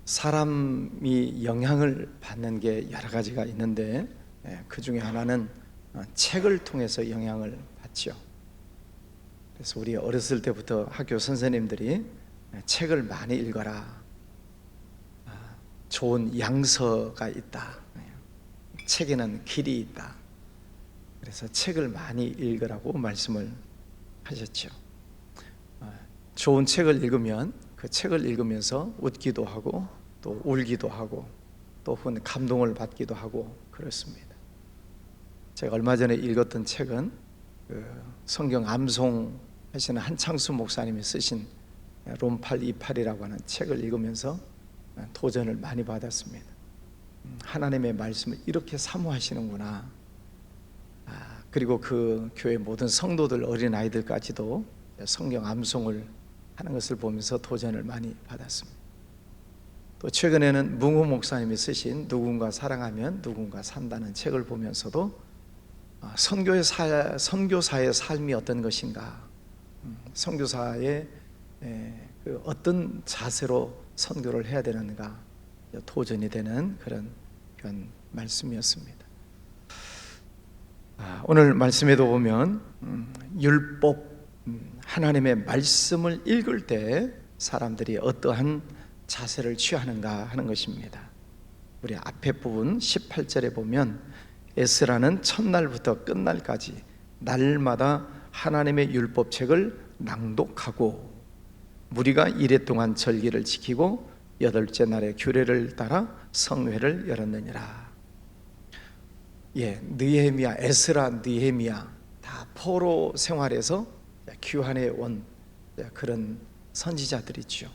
사람이 영향을 받는 게 여러 가지가 있는데 그 중에 하나는 책을 통해서 영향을 받죠. 그래서 우리 어렸을 때부터 학교 선생님들이 책을 많이 읽어라, 좋은 양서가 있다, 책에는 길이 있다, 그래서 책을 많이 읽으라고 말씀을 하셨죠. 좋은 책을 읽으면 그 책을 읽으면서 웃기도 하고 또 울기도 하고 또 혹은 감동을 받기도 하고 그렇습니다. 제가 얼마 전에 읽었던 책은 성경 암송 하시는 한창수 목사님이 쓰신 롬 828이라고 하는 책을 읽으면서 도전을 많이 받았습니다. 하나님의 말씀을 이렇게 사모하시는구나. 그리고 그 교회 모든 성도들, 어린아이들까지도 성경 암송을 하는 것을 보면서 도전을 많이 받았습니다. 또 최근에는 뭉호 목사님이 쓰신 누군가 사랑하면 누군가 산다는 책을 보면서도 선교사의 삶이 어떤 것인가, 선교사의 그 어떤 자세로 선교를 해야 되는가 도전이 되는 그런 말씀이었습니다. 오늘 말씀에도 보면 율법, 하나님의 말씀을 읽을 때 사람들이 어떠한 자세를 취하는가 하는 것입니다. 우리 앞에 부분 18절에 보면 에스라는 첫날부터 끝날까지 날마다 하나님의 율법책을 낭독하고 무리가 이레 동안 절기를 지키고 여덟째 날에 규례를 따라 성회를 열었느니라. 느헤미야, 에스라, 느헤미야 다 포로 생활에서 귀환해 온 그런 선지자들이죠.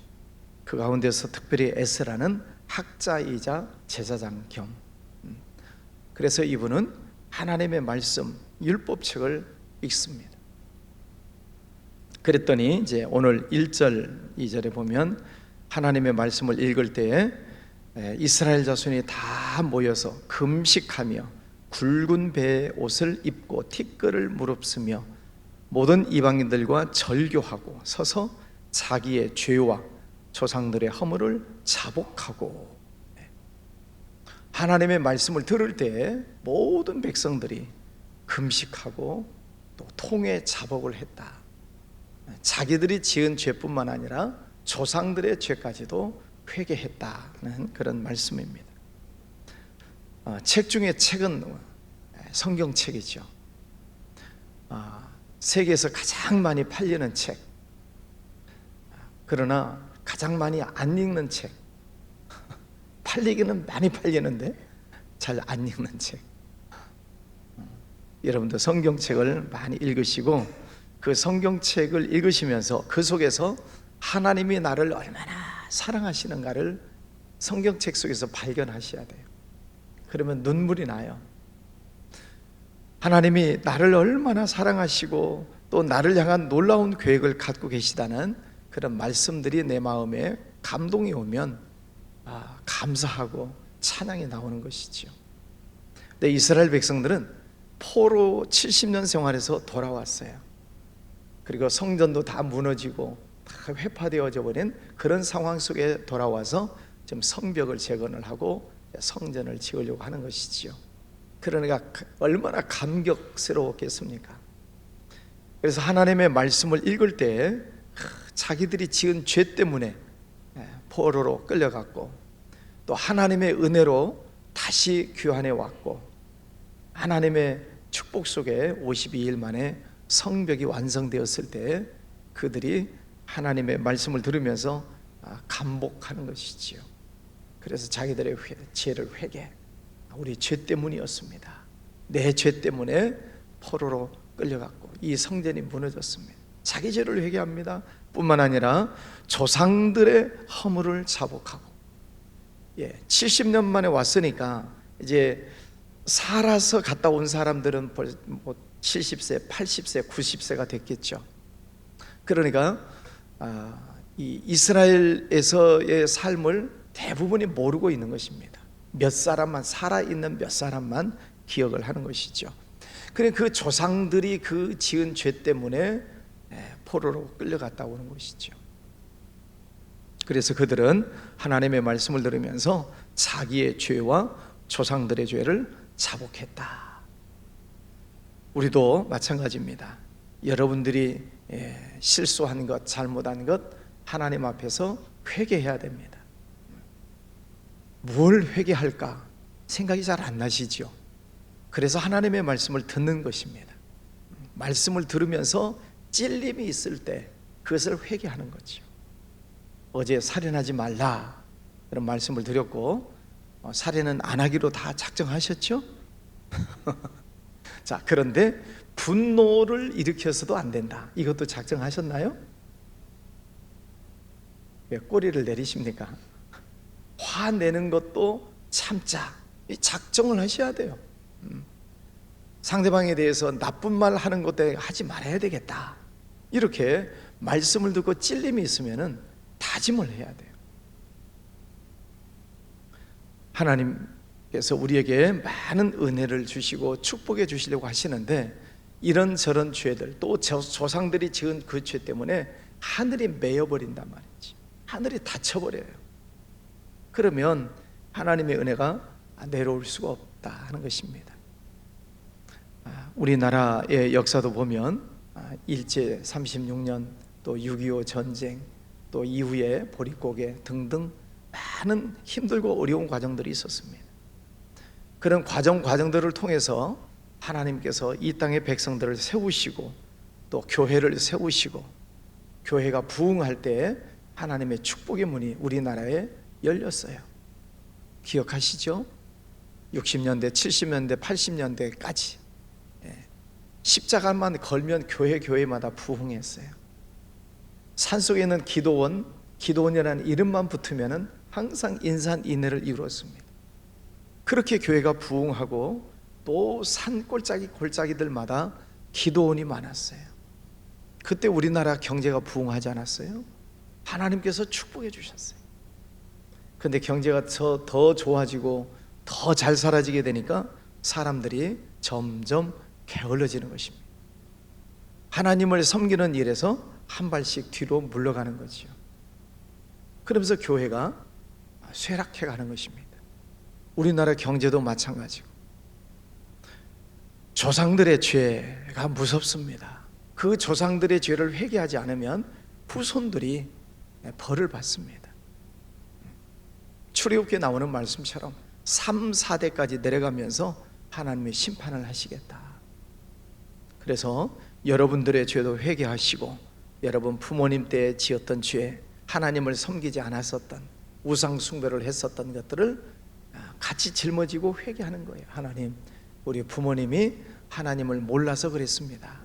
그 가운데서 특별히 에스라는 학자이자 제사장 겸, 그래서 이분은 하나님의 말씀 율법책을 읽습니다. 그랬더니 이제 오늘 1절 2절에 보면 하나님의 말씀을 읽을 때에 이스라엘 자손이 다 모여서 금식하며 굵은 배의 옷을 입고 티끌을 무릅쓰며 모든 이방인들과 절교하고 서서 자기의 죄와 조상들의 허물을 자복하고, 하나님의 말씀을 들을 때 모든 백성들이 금식하고 또 통회 자복을 했다. 자기들이 지은 죄뿐만 아니라 조상들의 죄까지도 회개했다는 그런 말씀입니다. 책 중에 책은 성경책이죠. 세계에서 가장 많이 팔리는 책, 그러나 가장 많이 안 읽는 책, 팔리기는 많이 팔리는데 잘 안 읽는 책. 여러분도 성경책을 많이 읽으시고 그 성경책을 읽으시면서 그 속에서 하나님이 나를 얼마나 사랑하시는가를 성경책 속에서 발견하셔야 돼요. 그러면 눈물이 나요. 하나님이 나를 얼마나 사랑하시고 또 나를 향한 놀라운 계획을 갖고 계시다는 그런 말씀들이 내 마음에 감동이 오면 감사하고 찬양이 나오는 것이죠. 근데 이스라엘 백성들은 포로 70년 생활에서 돌아왔어요. 그리고 성전도 다 무너지고 다 회파되어져 버린 그런 상황 속에 돌아와서 지금 성벽을 재건을 하고 성전을 지으려고 하는 것이지요. 그러니까 얼마나 감격스러웠겠습니까? 그래서 하나님의 말씀을 읽을 때 자기들이 지은 죄 때문에 포로로 끌려갔고 또 하나님의 은혜로 다시 귀환해 왔고 하나님의 축복 속에 52일 만에 성벽이 완성되었을 때 그들이 하나님의 말씀을 들으면서 감복하는 것이지요. 그래서 자기들의 죄를 회개, 우리 죄 때문이었습니다. 내 죄 때문에 포로로 끌려갔고 이 성전이 무너졌습니다. 자기 죄를 회개합니다. 뿐만 아니라 조상들의 허물을 자복하고 70년 만에 왔으니까 이제 살아서 갔다 온 사람들은 벌써 70세, 80세, 90세가 됐겠죠. 그러니까 이 이스라엘에서의 삶을 대부분이 모르고 있는 것입니다. 몇 사람만, 살아있는 몇 사람만 기억을 하는 것이죠. 그래 그 조상들이 그 지은 죄 때문에 포로로 끌려갔다 오는 것이죠. 그래서 그들은 하나님의 말씀을 들으면서 자기의 죄와 조상들의 죄를 자복했다. 우리도 마찬가지입니다. 여러분들이 실수한 것, 잘못한 것 하나님 앞에서 회개해야 됩니다. 뭘 회개할까 생각이 잘 안 나시죠? 그래서 하나님의 말씀을 듣는 것입니다. 말씀을 들으면서 찔림이 있을 때 그것을 회개하는 거죠. 어제 살인하지 말라 그런 말씀을 드렸고 살인은 안 하기로 다 작정하셨죠? 자, 그런데 분노를 일으켜서도 안 된다. 이것도 작정하셨나요? 왜 꼬리를 내리십니까? 화내는 것도 참자. 이 작정을 하셔야 돼요. 상대방에 대해서 나쁜 말 하는 것에 하지 말아야 되겠다. 이렇게 말씀을 듣고 찔림이 있으면은 다짐을 해야 돼요. 하나님께서 우리에게 많은 은혜를 주시고 축복해 주시려고 하시는데 이런저런 죄들 또 조상들이 지은 그 죄 때문에 하늘이 메어버린단 말이지. 하늘이 닫혀버려요. 그러면 하나님의 은혜가 내려올 수가 없다 하는 것입니다. 우리나라의 역사도 보면 일제 36년 또 6.25 전쟁 또 이후에 보릿고개 등등 많은 힘들고 어려운 과정들이 있었습니다. 그런 과정들을 통해서 하나님께서 이 땅의 백성들을 세우시고 또 교회를 세우시고 교회가 부흥할 때 하나님의 축복의 문이 우리나라에 열렸어요. 기억하시죠? 60년대, 70년대, 80년대까지 십자가만 걸면 교회마다 부흥했어요. 산속에 있는 기도원이라는 이름만 붙으면 항상 인산인해를 이루었습니다. 그렇게 교회가 부흥하고 또 산 골짜기들마다 기도원이 많았어요. 그때 우리나라 경제가 부흥하지 않았어요? 하나님께서 축복해 주셨어요. 근데 경제가 더 좋아지고 더 잘 살아지게 되니까 사람들이 점점 게을러지는 것입니다. 하나님을 섬기는 일에서 한 발씩 뒤로 물러가는 거죠. 그러면서 교회가 쇠락해 가는 것입니다. 우리나라 경제도 마찬가지고 조상들의 죄가 무섭습니다. 그 조상들의 죄를 회개하지 않으면 후손들이 벌을 받습니다. 출애굽기에 나오는 말씀처럼 3, 4대까지 내려가면서 하나님의 심판을 하시겠다. 그래서 여러분들의 죄도 회개하시고 여러분 부모님 때 지었던 죄, 하나님을 섬기지 않았었던 우상 숭배를 했었던 것들을 같이 짊어지고 회개하는 거예요. 하나님, 우리 부모님이 하나님을 몰라서 그랬습니다.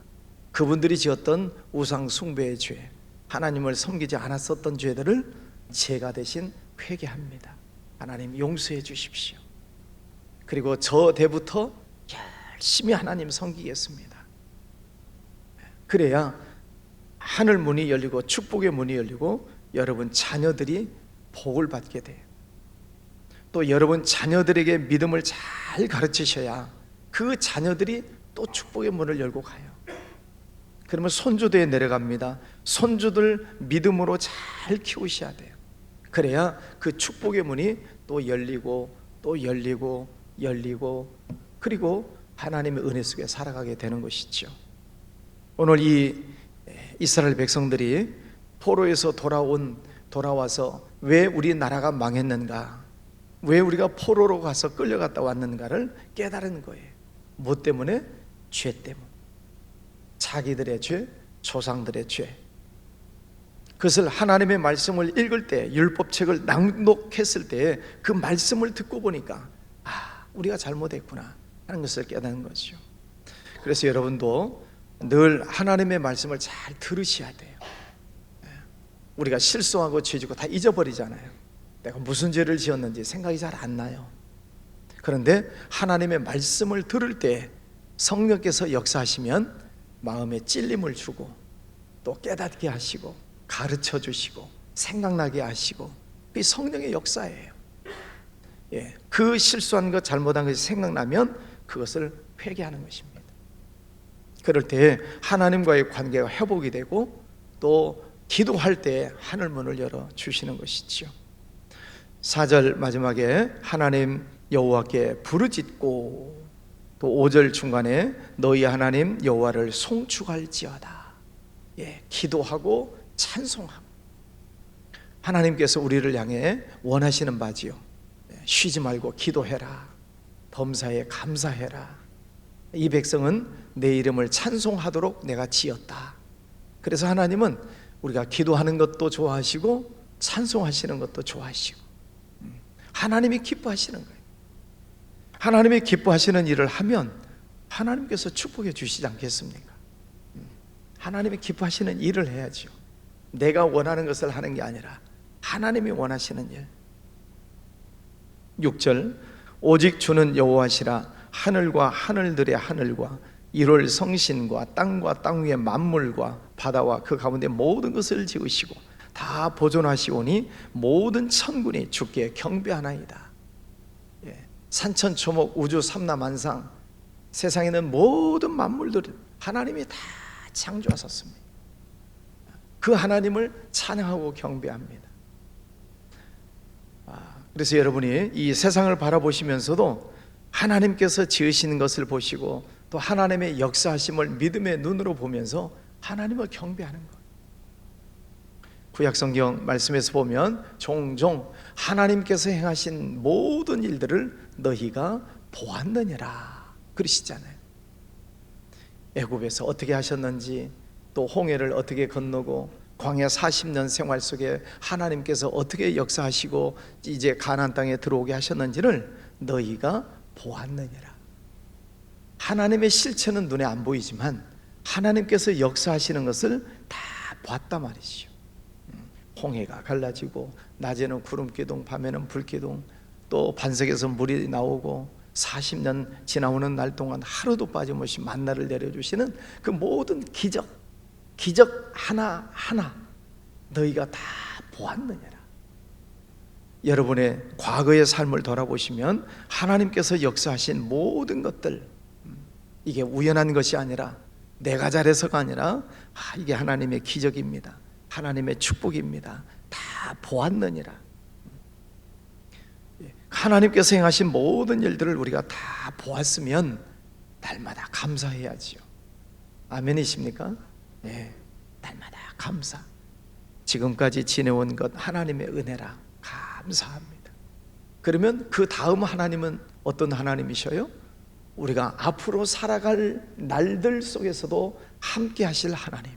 그분들이 지었던 우상 숭배의 죄, 하나님을 섬기지 않았었던 죄들을 제가 대신 회개합니다. 하나님 용서해 주십시오. 그리고 저 때부터 열심히 하나님 섬기겠습니다. 그래야 하늘 문이 열리고 축복의 문이 열리고 여러분 자녀들이 복을 받게 돼요. 또 여러분 자녀들에게 믿음을 잘 가르치셔야 그 자녀들이 또 축복의 문을 열고 가요. 그러면 손주대에 내려갑니다. 손주들 믿음으로 잘 키우셔야 돼요. 그래야 그 축복의 문이 또 열리고 또 열리고 그리고 하나님의 은혜 속에 살아가게 되는 것이죠. 오늘 이 이스라엘 백성들이 포로에서 돌아와서 왜 우리나라가 망했는가, 왜 우리가 포로로 가서 끌려갔다 왔는가를 깨달은 거예요. 뭐 때문에? 죄 때문에. 자기들의 죄, 조상들의 죄. 그것을 하나님의 말씀을 읽을 때, 율법책을 낭독했을 때 그 말씀을 듣고 보니까 우리가 잘못했구나 하는 것을 깨닫는 거죠. 그래서 여러분도 늘 하나님의 말씀을 잘 들으셔야 돼요. 우리가 실수하고 죄지고 다 잊어버리잖아요. 내가 무슨 죄를 지었는지 생각이 잘 안 나요. 그런데 하나님의 말씀을 들을 때 성령께서 역사하시면 마음에 찔림을 주고 또 깨닫게 하시고 가르쳐 주시고 생각나게 하시고, 이 성령의 역사예요. 그 실수한 것, 잘못한 것이 생각나면 그것을 회개하는 것입니다. 그럴 때 하나님과의 관계가 회복이 되고 또 기도할 때 하늘 문을 열어 주시는 것이지요. 4절 마지막에 하나님 여호와께 부르짖고, 또 5절 중간에 너희 하나님 여호와를 송축할지어다. 기도하고 찬송하고, 하나님께서 우리를 향해 원하시는 바지요. 쉬지 말고 기도해라. 범사에 감사해라. 이 백성은 내 이름을 찬송하도록 내가 지었다. 그래서 하나님은 우리가 기도하는 것도 좋아하시고 찬송하시는 것도 좋아하시고, 하나님이 기뻐하시는 거예요. 하나님이 기뻐하시는 일을 하면 하나님께서 축복해 주시지 않겠습니까? 하나님이 기뻐하시는 일을 해야죠. 내가 원하는 것을 하는 게 아니라 하나님이 원하시는 일. 6절 오직 주는 여호와시라. 하늘과 하늘들의 하늘과 일월 성신과 땅과 땅 위의 만물과 바다와 그 가운데 모든 것을 지으시고 다 보존하시오니 모든 천군이 주께 경배하나이다. 산천초목 우주 삼라만상, 세상에 있는 모든 만물들 하나님이 다 창조하셨습니다. 그 하나님을 찬양하고 경배합니다. 그래서 여러분이 이 세상을 바라보시면서도 하나님께서 지으시는 것을 보시고 또 하나님의 역사하심을 믿음의 눈으로 보면서 하나님을 경배하는 것. 구약성경 말씀에서 보면 종종 하나님께서 행하신 모든 일들을 너희가 보았느니라 그러시잖아요. 애굽에서 어떻게 하셨는지, 또 홍해를 어떻게 건너고 광야 40년 생활 속에 하나님께서 어떻게 역사하시고 이제 가나안 땅에 들어오게 하셨는지를 너희가 보았느니라. 하나님의 실체는 눈에 안 보이지만 하나님께서 역사하시는 것을 다 봤단 말이죠. 홍해가 갈라지고 낮에는 구름기둥, 밤에는 불기둥, 또 반석에서 물이 나오고 40년 지나오는 날 동안 하루도 빠짐없이 만나를 내려주시는 그 모든 기적 하나하나 너희가 다 보았느니라. 여러분의 과거의 삶을 돌아보시면 하나님께서 역사하신 모든 것들, 이게 우연한 것이 아니라 내가 잘해서가 아니라 이게 하나님의 기적입니다. 하나님의 축복입니다. 다 보았느니라. 하나님께서 행하신 모든 일들을 우리가 다 보았으면 날마다 감사해야지요. 아멘이십니까? 네, 날마다 감사. 지금까지 지내온 것 하나님의 은혜라 감사합니다. 그러면 그 다음 하나님은 어떤 하나님이셔요? 우리가 앞으로 살아갈 날들 속에서도 함께 하실 하나님.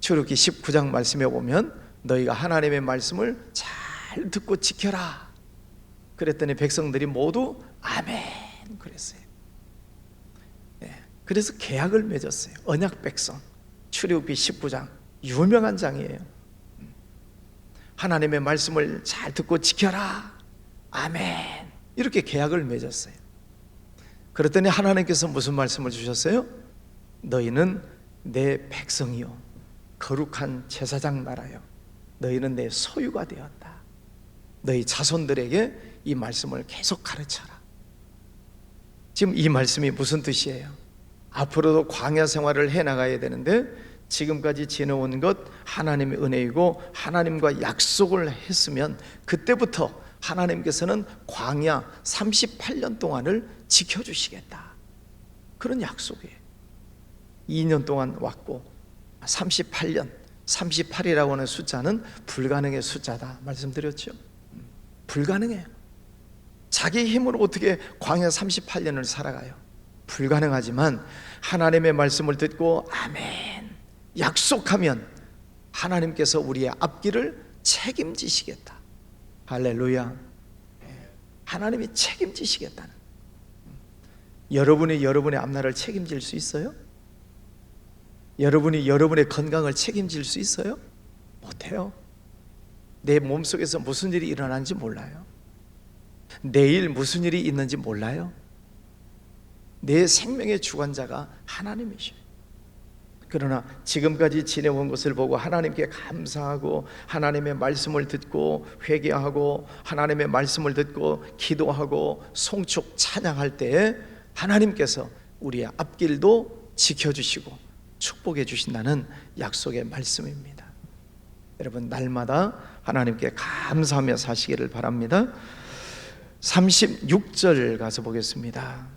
출애굽기 19장 말씀에 보면 너희가 하나님의 말씀을 잘 듣고 지켜라 그랬더니 백성들이 모두 아멘 그랬어요. 그래서 계약을 맺었어요. 언약 백성. 출애굽기 19장 유명한 장이에요. 하나님의 말씀을 잘 듣고 지켜라 아멘 이렇게 계약을 맺었어요. 그랬더니 하나님께서 무슨 말씀을 주셨어요? 너희는 내 백성이요 거룩한 제사장 나라요 너희는 내 소유가 되었다. 너희 자손들에게 이 말씀을 계속 가르쳐라. 지금 이 말씀이 무슨 뜻이에요? 앞으로도 광야 생활을 해나가야 되는데 지금까지 지내온 것 하나님의 은혜이고 하나님과 약속을 했으면 그때부터 하나님께서는 광야 38년 동안을 지켜주시겠다. 그런 약속이에요. 2년 동안 왔고 38년, 38이라고 하는 숫자는 불가능의 숫자다 말씀드렸죠. 불가능해요. 자기 힘으로 어떻게 광야 38년을 살아가요? 불가능하지만 하나님의 말씀을 듣고 아멘 약속하면 하나님께서 우리의 앞길을 책임지시겠다. 할렐루야. 하나님이 책임지시겠다는. 여러분이 여러분의 앞날을 책임질 수 있어요? 여러분이 여러분의 건강을 책임질 수 있어요? 못해요. 내 몸속에서 무슨 일이 일어나는지 몰라요. 내일 무슨 일이 있는지 몰라요. 내 생명의 주관자가 하나님이셔요. 그러나 지금까지 지내온 것을 보고 하나님께 감사하고 하나님의 말씀을 듣고 회개하고 하나님의 말씀을 듣고 기도하고 송축 찬양할 때에 하나님께서 우리의 앞길도 지켜주시고 축복해 주신다는 약속의 말씀입니다. 여러분 날마다 하나님께 감사하며 사시기를 바랍니다. 36절 가서 보겠습니다.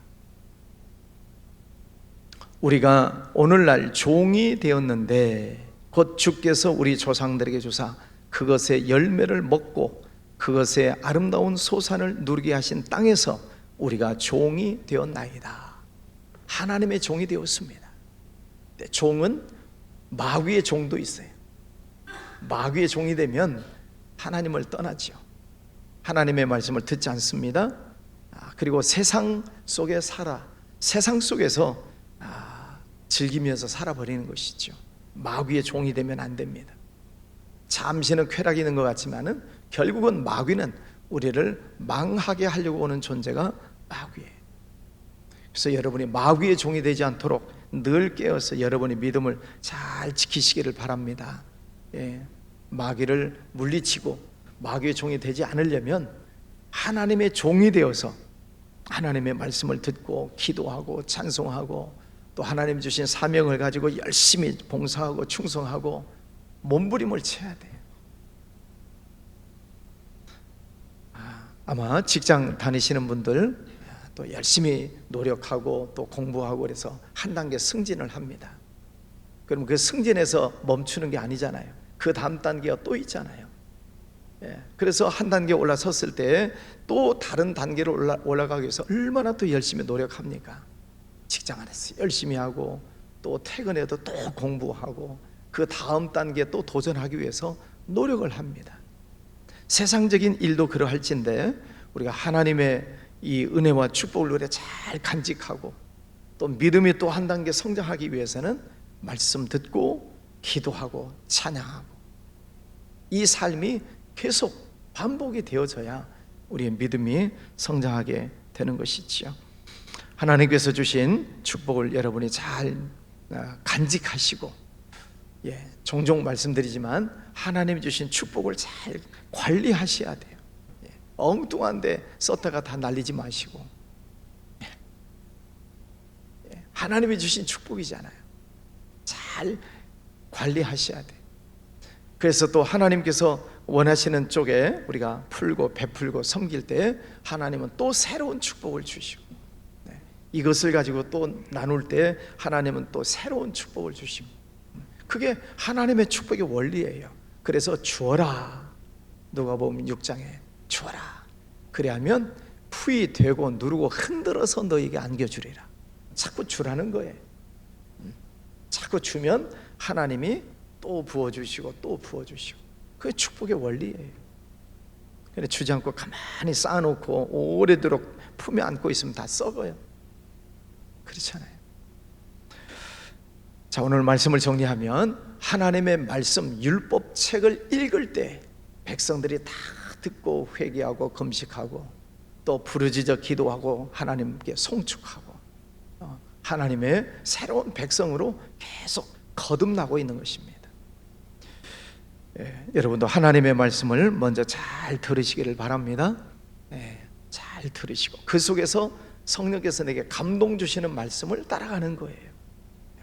우리가 오늘날 종이 되었는데 곧 주께서 우리 조상들에게 주사 그것의 열매를 먹고 그것의 아름다운 소산을 누리게 하신 땅에서 우리가 종이 되었나이다. 하나님의 종이 되었습니다. 종은 마귀의 종도 있어요. 마귀의 종이 되면 하나님을 떠나죠. 하나님의 말씀을 듣지 않습니다. 그리고 세상 속에 세상 속에서 즐기면서 살아버리는 것이죠. 마귀의 종이 되면 안 됩니다. 잠시는 쾌락이 있는 것 같지만은 결국은 마귀는 우리를 망하게 하려고 오는 존재가 마귀예요. 그래서 여러분이 마귀의 종이 되지 않도록 늘 깨어서 여러분의 믿음을 잘 지키시기를 바랍니다. 마귀를 물리치고 마귀의 종이 되지 않으려면 하나님의 종이 되어서 하나님의 말씀을 듣고 기도하고 찬송하고 또 하나님 주신 사명을 가지고 열심히 봉사하고 충성하고 몸부림을 쳐야 돼요. 아마 직장 다니시는 분들 또 열심히 노력하고 또 공부하고 그래서 한 단계 승진을 합니다. 그럼 그 승진에서 멈추는 게 아니잖아요. 그 다음 단계가 또 있잖아요. 그래서 한 단계 올라섰을 때 또 다른 단계로 올라가기 위해서 얼마나 또 열심히 노력합니까? 직장 안에서 열심히 하고 또 퇴근해도 또 공부하고 그 다음 단계에 또 도전하기 위해서 노력을 합니다. 세상적인 일도 그러할진데 우리가 하나님의 이 은혜와 축복을 우리가 잘 간직하고 또 믿음이 또 한 단계 성장하기 위해서는 말씀 듣고 기도하고 찬양하고 이 삶이 계속 반복이 되어져야 우리의 믿음이 성장하게 되는 것이지요. 하나님께서 주신 축복을 여러분이 잘 간직하시고 종종 말씀드리지만 하나님이 주신 축복을 잘 관리하셔야 돼요. 엉뚱한데 썼다가 다 날리지 마시고 하나님이 주신 축복이잖아요. 잘 관리하셔야 돼요. 그래서 또 하나님께서 원하시는 쪽에 우리가 풀고 베풀고 섬길 때 하나님은 또 새로운 축복을 주시고 이것을 가지고 또 나눌 때 하나님은 또 새로운 축복을 주시고 그게 하나님의 축복의 원리예요. 그래서 주어라. 누가복음 6장에 주어라. 그래야면 풀이 되고 누르고 흔들어서 너에게 안겨주리라. 자꾸 주라는 거예요. 자꾸 주면 하나님이 또 부어주시고 또 부어주시고 그게 축복의 원리예요. 그래 주지 않고 가만히 쌓아놓고 오래도록 품에 안고 있으면 다 썩어요. 그렇잖아요. 자, 오늘 말씀을 정리하면 하나님의 말씀 율법책을 읽을 때 백성들이 다 듣고 회개하고 금식하고 또 부르짖어 기도하고 하나님께 송축하고 하나님의 새로운 백성으로 계속 거듭나고 있는 것입니다. 여러분도 하나님의 말씀을 먼저 잘 들으시기를 바랍니다. 잘 들으시고 그 속에서 성령께서 내게 감동 주시는 말씀을 따라가는 거예요.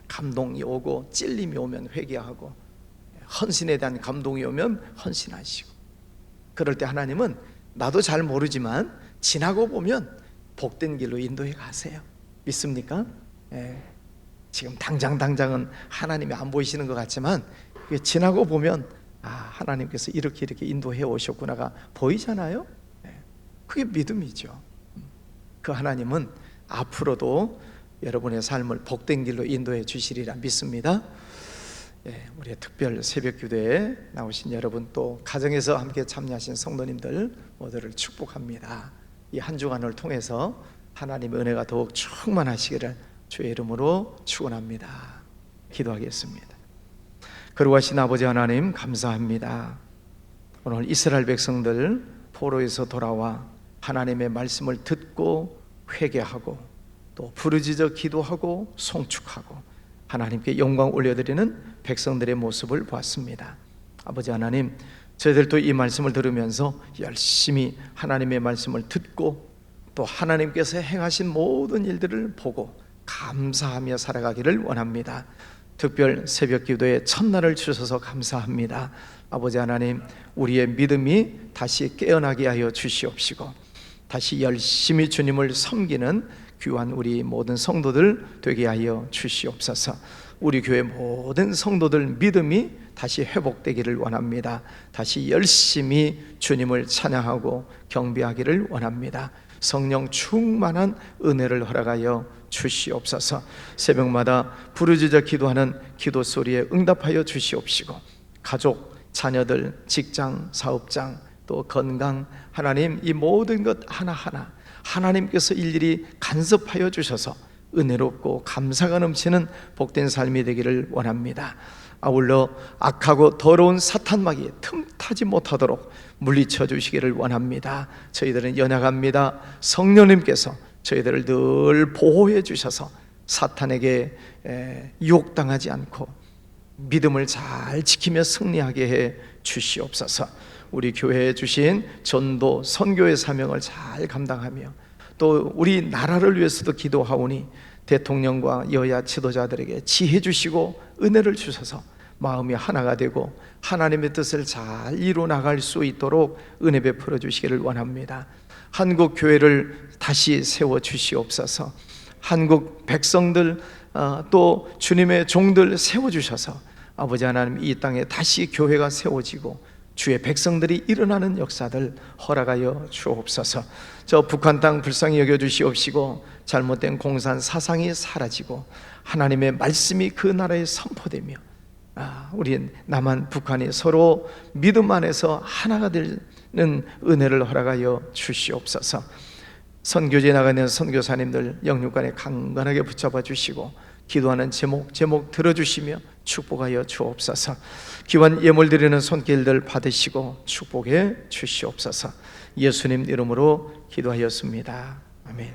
감동이 오고 찔림이 오면 회개하고 헌신에 대한 감동이 오면 헌신하시고 그럴 때 하나님은 나도 잘 모르지만 지나고 보면 복된 길로 인도해 가세요. 믿습니까? 지금 당장은 하나님이 안 보이시는 것 같지만 지나고 보면 하나님께서 이렇게 인도해 오셨구나가 보이잖아요. 그게 믿음이죠. 그 하나님은 앞으로도 여러분의 삶을 복된 길로 인도해 주시리라 믿습니다. 우리의 특별 새벽 기도에 나오신 여러분 또 가정에서 함께 참여하신 성도님들 모두를 축복합니다. 이 한 주간을 통해서 하나님의 은혜가 더욱 충만하시기를 주의 이름으로 축원합니다. 기도하겠습니다. 거룩하신 아버지 하나님 감사합니다. 오늘 이스라엘 백성들 포로에서 돌아와 하나님의 말씀을 듣고 회개하고 또 부르짖어 기도하고 송축하고 하나님께 영광 올려드리는 백성들의 모습을 보았습니다. 아버지 하나님, 저희들도 이 말씀을 들으면서 열심히 하나님의 말씀을 듣고 또 하나님께서 행하신 모든 일들을 보고 감사하며 살아가기를 원합니다. 특별 새벽 기도의 첫날을 주셔서 감사합니다. 아버지 하나님, 우리의 믿음이 다시 깨어나게 하여 주시옵시고 다시 열심히 주님을 섬기는 귀한 우리 모든 성도들 되게 하여 주시옵소서. 우리 교회 모든 성도들 믿음이 다시 회복되기를 원합니다. 다시 열심히 주님을 찬양하고 경배하기를 원합니다. 성령 충만한 은혜를 허락하여 주시옵소서. 새벽마다 부르짖어 기도하는 기도 소리에 응답하여 주시옵시고 가족, 자녀들, 직장, 사업장, 또 건강, 하나님 이 모든 것 하나하나 하나님께서 일일이 간섭하여 주셔서 은혜롭고 감사가 넘치는 복된 삶이 되기를 원합니다. 아울러 악하고 더러운 사탄마귀 틈타지 못하도록 물리쳐 주시기를 원합니다. 저희들은 연약합니다. 성령님께서 저희들을 늘 보호해 주셔서 사탄에게 유혹당하지 않고 믿음을 잘 지키며 승리하게 해 주시옵소서. 우리 교회에 주신 전도, 선교의 사명을 잘 감당하며 또 우리 나라를 위해서도 기도하오니 대통령과 여야 지도자들에게 지혜 주시고 은혜를 주셔서 마음이 하나가 되고 하나님의 뜻을 잘 이루어 나갈 수 있도록 은혜 베풀어 주시기를 원합니다. 한국 교회를 다시 세워 주시옵소서. 한국 백성들 또 주님의 종들 세워 주셔서 아버지 하나님 이 땅에 다시 교회가 세워지고 주의 백성들이 일어나는 역사들 허락하여 주옵소서. 저 북한 땅 불쌍히 여겨 주시옵시고 잘못된 공산 사상이 사라지고 하나님의 말씀이 그 나라에 선포되며 우리 남한 북한이 서로 믿음 안에서 하나가 되는 은혜를 허락하여 주시옵소서. 선교지에 나가는 선교사님들 영육간에 강건하게 붙잡아 주시고 기도하는 제목 들어주시며 축복하여 주옵소서. 기원 예물 드리는 손길들 받으시고 축복해 주시옵소서. 예수님 이름으로 기도하였습니다. 아멘.